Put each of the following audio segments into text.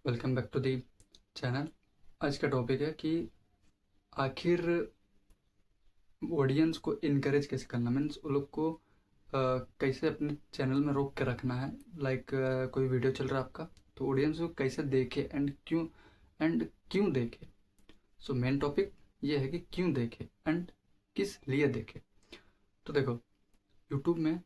Welcome back to the channel. आज का topic है कि आखिर ऑडियंस को इनकरेज कैसे करना, मीन्स उन लोग को कैसे अपने चैनल में रोक के रखना है। लाइक कोई वीडियो चल रहा है आपका, तो ऑडियंस को कैसे देखे एंड क्यों देखे। सो मेन टॉपिक ये है कि क्यों देखे एंड किस लिए देखे। तो देखो, यूट्यूब में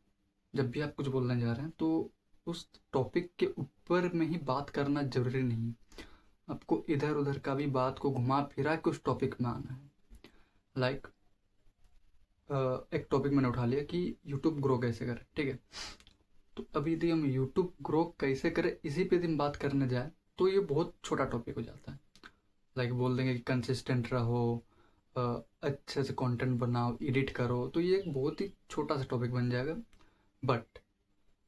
जब भी आप कुछ बोलने जा रहे हैं तो उस टॉपिक के ऊपर में ही बात करना ज़रूरी नहीं है। आपको इधर उधर का भी बात को घुमा फिरा के उस टॉपिक में आना है। लाइक एक टॉपिक मैंने उठा लिया कि यूट्यूब ग्रो कैसे करें, ठीक है। तो अभी यदि हम यूट्यूब ग्रो कैसे करें इसी पे यदि हम बात करने जाए तो ये बहुत छोटा टॉपिक हो जाता है। लाइक बोल देंगे कि कंसिस्टेंट रहो, अच्छे से कंटेंट बनाओ, एडिट करो, तो ये एक बहुत ही छोटा सा टॉपिक बन जाएगा। बट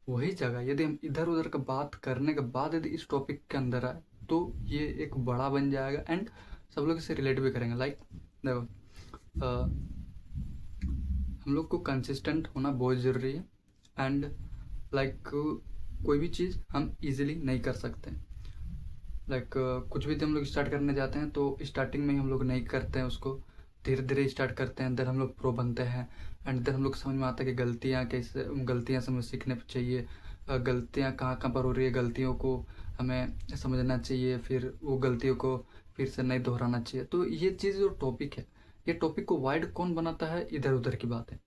वही जगह यदि हम इधर उधर का बात करने के बाद यदि इस टॉपिक के अंदर आए तो ये एक बड़ा बन जाएगा एंड सब लोग इसे रिलेट भी करेंगे। लाइक देखो, हम लोग को कंसिस्टेंट होना बहुत ज़रूरी है एंड लाइक कोई भी चीज़ हम इजीली नहीं कर सकते। लाइक कुछ भी हम लोग स्टार्ट करने जाते हैं तो स्टार्टिंग में ही हम लोग नहीं करते हैं उसको, धीरे धीरे स्टार्ट करते हैं, देन हम लोग प्रो बनते हैं एंड देन हम लोग समझ में आता है कि गलतियाँ से हमें सीखने चाहिए, गलतियाँ कहाँ कहाँ पर हो रही है, गलतियों को हमें समझना चाहिए, फिर वो गलतियों को फिर से नहीं दोहराना चाहिए। तो ये चीज़ जो टॉपिक है, ये टॉपिक को वाइड कौन बनाता है, इधर उधर की बात है।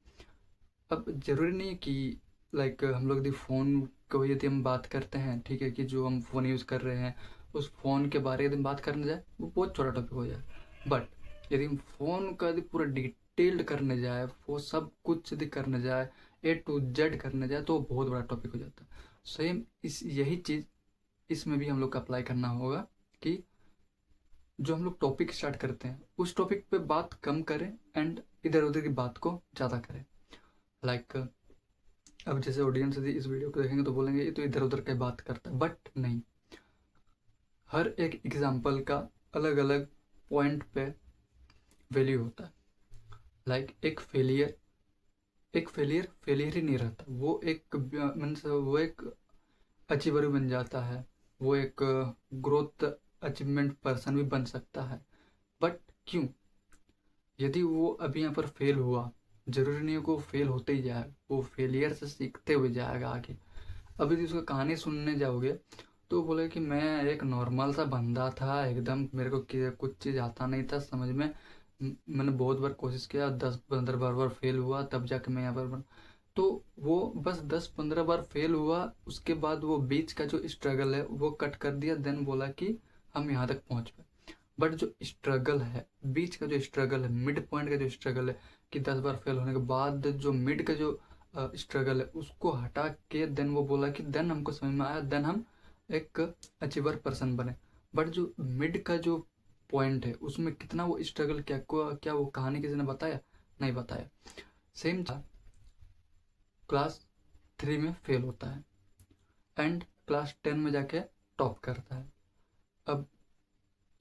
अब ज़रूरी नहीं है कि लाइक हम लोग यदि फ़ोन को यदि हम बात करते हैं, ठीक है, कि जो हम फ़ोन यूज़ कर रहे हैं उस फ़ोन के बारे में यदि हम बात करने जाए वो बहुत छोटा टॉपिक हो जाए। बट यदि हम फ़ोन का यदि पूरा डिटेल्ड करने जाए, वो सब कुछ यदि करने जाए, A to Z करने जाए, तो वो बहुत बड़ा टॉपिक हो जाता है। सेम इस यही चीज़ इसमें भी हम लोग को अप्लाई करना होगा कि जो हम लोग टॉपिक स्टार्ट करते हैं उस टॉपिक पे बात कम करें एंड इधर उधर की बात को ज़्यादा करें। लाइक अब जैसे ऑडियंस यदि इस वीडियो को देखेंगे तो बोलेंगे ये तो इधर उधर की बात करता है, बट नहीं, हर एक एग्जाम्पल का अलग अलग पॉइंट पे वैल्यू होता है। लाइक एक फेलियर फेलियर ही नहीं रहता, वो एक मीन्स वो एक अचीवर भी बन जाता है, वो एक ग्रोथ अचीवमेंट पर्सन भी बन सकता है। बट क्यों, यदि वो अभी यहाँ पर फेल हुआ, जरूरी नहीं है कि वो फेल होते ही जाएगा, वो फेलियर से सीखते हुए जाएगा आगे। अब यदि उसका कहानी सुनने जाओगे तो बोले कि मैं एक नॉर्मल सा बंदा था एकदम, मेरे को कुछ चीज़ आता नहीं था समझ में, मैंने बहुत बार कोशिश किया, 10-15 बार फेल हुआ, तब जाके मैं यहाँ पर बना। तो वो बस 10-15 बार फेल हुआ, उसके बाद वो बीच का जो स्ट्रगल है वो कट कर दिया, देन बोला कि हम यहाँ तक पहुँच पाए। बट जो स्ट्रगल है, बीच का जो स्ट्रगल है, मिड पॉइंट का जो स्ट्रगल है, कि 10 बार फेल होने के बाद जो मिड का जो स्ट्रगल है उसको हटा के देन वो बोला कि देन हमको समझ में आया, देन हम एक अचीवर पर्सन बने। बट जो मिड का जो पॉइंट है उसमें कितना वो स्ट्रगल, क्या वो कहानी किसी ने बताया? नहीं बताया। सेम था, क्लास 3 में फेल होता है एंड क्लास 10 में जाके टॉप करता है। अब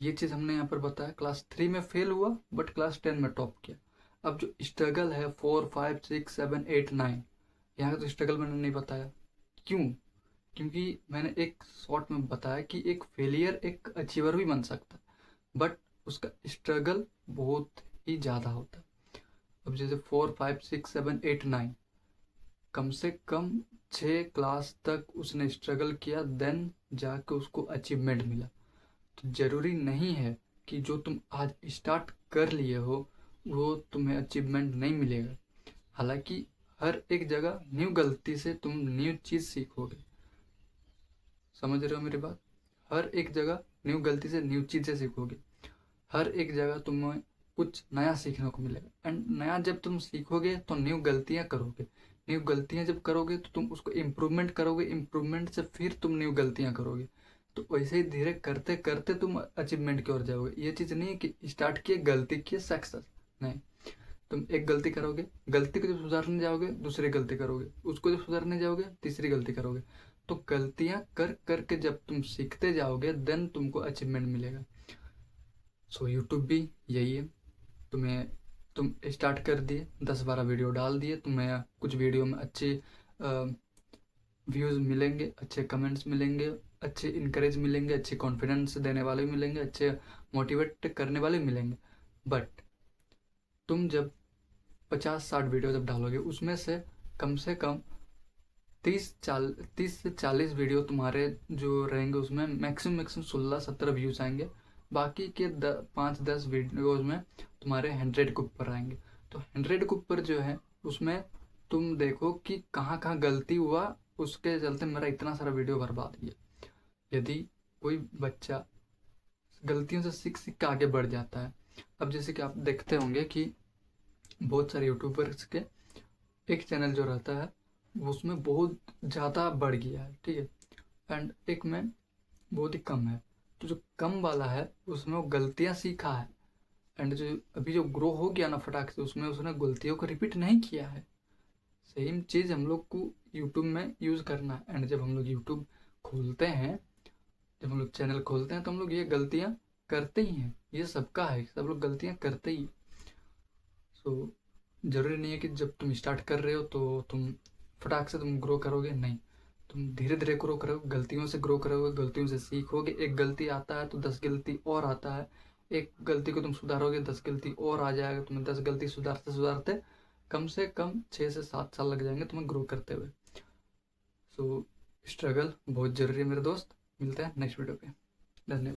ये चीज़ हमने यहाँ पर बताया, क्लास 3 में फेल हुआ बट क्लास 10 में टॉप किया। अब जो स्ट्रगल है 4, 5, 6, 7, 8, 9, यहाँ का तो स्ट्रगल मैंने नहीं बताया। क्यों? क्योंकि मैंने एक शॉर्ट में बताया कि एक फेलियर एक अचीवर भी बन सकता है, बट उसका स्ट्रगल बहुत ही ज़्यादा होता है। अब जैसे 4, 5, 6, 7, 8, 9, कम से कम 6 क्लास तक उसने स्ट्रगल किया, देन जाके उसको अचीवमेंट मिला। तो ज़रूरी नहीं है कि जो तुम आज स्टार्ट कर लिए हो वो तुम्हें अचीवमेंट नहीं मिलेगा। हालांकि हर एक जगह न्यू गलती से तुम न्यू चीज़ सीखोगे। समझ रहे हो मेरी बात? हर एक जगह न्यू गलती से न्यू चीज़ें सीखोगे, हर एक जगह तुम्हें कुछ नया सीखने को मिलेगा एंड नया जब तुम सीखोगे तो न्यू गलतियाँ करोगे, न्यू गलतियाँ जब करोगे तो तुम उसको इम्प्रूवमेंट करोगे, इम्प्रूवमेंट से फिर तुम न्यू गलतियाँ करोगे। तो वैसे ही धीरे करते करते तुम अचीवमेंट की ओर जाओगे। ये चीज़ नहीं है कि स्टार्ट किए गलती किए सक्सेस, नहीं। तुम एक गलती करोगे, गलती को जब सुधारने जाओगे दूसरी गलती करोगे, उसको जब सुधारने जाओगे तीसरी गलती करोगे। तो गलतियाँ कर करके जब तुम सीखते जाओगे देन तुमको अचीवमेंट मिलेगा। सो यूट्यूब भी यही है, तुम्हें तुम स्टार्ट कर दिए, 10-12 वीडियो डाल दिए, तुम्हें कुछ वीडियो में अच्छे व्यूज़ मिलेंगे, अच्छे कमेंट्स मिलेंगे, अच्छे इनकरेज मिलेंगे, अच्छे कॉन्फिडेंस देने वाले भी मिलेंगे, अच्छे मोटिवेट करने वाले भी मिलेंगे। बट तुम जब 50-60 वीडियो जब डालोगे, उसमें से कम 30 से 40 वीडियो तुम्हारे जो रहेंगे उसमें मैक्सिमम 16-17 व्यूज आएंगे। बाकी के 5-10 वीडियोज में तुम्हारे 100 के ऊपर आएंगे। तो 100 के ऊपर जो है उसमें तुम देखो कि कहाँ कहाँ गलती हुआ, उसके चलते मेरा इतना सारा वीडियो बर्बाद किया। यदि कोई बच्चा गलतियों से सीख सीख के आगे बढ़ जाता है, अब जैसे कि आप देखते होंगे कि बहुत सारे यूट्यूबर्स के एक चैनल जो रहता है वो उसमें बहुत ज़्यादा बढ़ गया है, ठीक है, एंड एक में बहुत ही कम है। तो जो कम वाला है उसमें वो गलतियाँ सीखा है, एंड जो अभी जो ग्रो हो गया ना फटाक से, उसमें उसने गलतियों को रिपीट नहीं किया है। सेम चीज़ हम लोग को यूट्यूब में यूज़ करना है। एंड जब हम लोग यूट्यूब खोलते हैं, जब हम लोग चैनल खोलते हैं, तो हम लोग ये गलतियाँ करते ही हैं। ये सबका है, सब लोग गलतियाँ करते ही। सो ज़रूरी नहीं है कि जब तुम स्टार्ट कर रहे हो तो तुम फटाक से तुम ग्रो करोगे, नहीं। तुम धीरे धीरे ग्रो करोगे, गलतियों से ग्रो करोगे, गलतियों से सीखोगे। एक गलती आता है तो 10 गलती और आता है। एक गलती को तुम सुधारोगे, 10 गलती और आ जाएगा। तुम्हें 10 गलती सुधारते सुधारते कम से कम 6 से 7 साल लग जाएंगे तुम्हें ग्रो करते हुए। सो स्ट्रगल बहुत ज़रूरी है मेरे दोस्त। मिलते हैं नेक्स्ट वीडियो पे। धन्यवाद।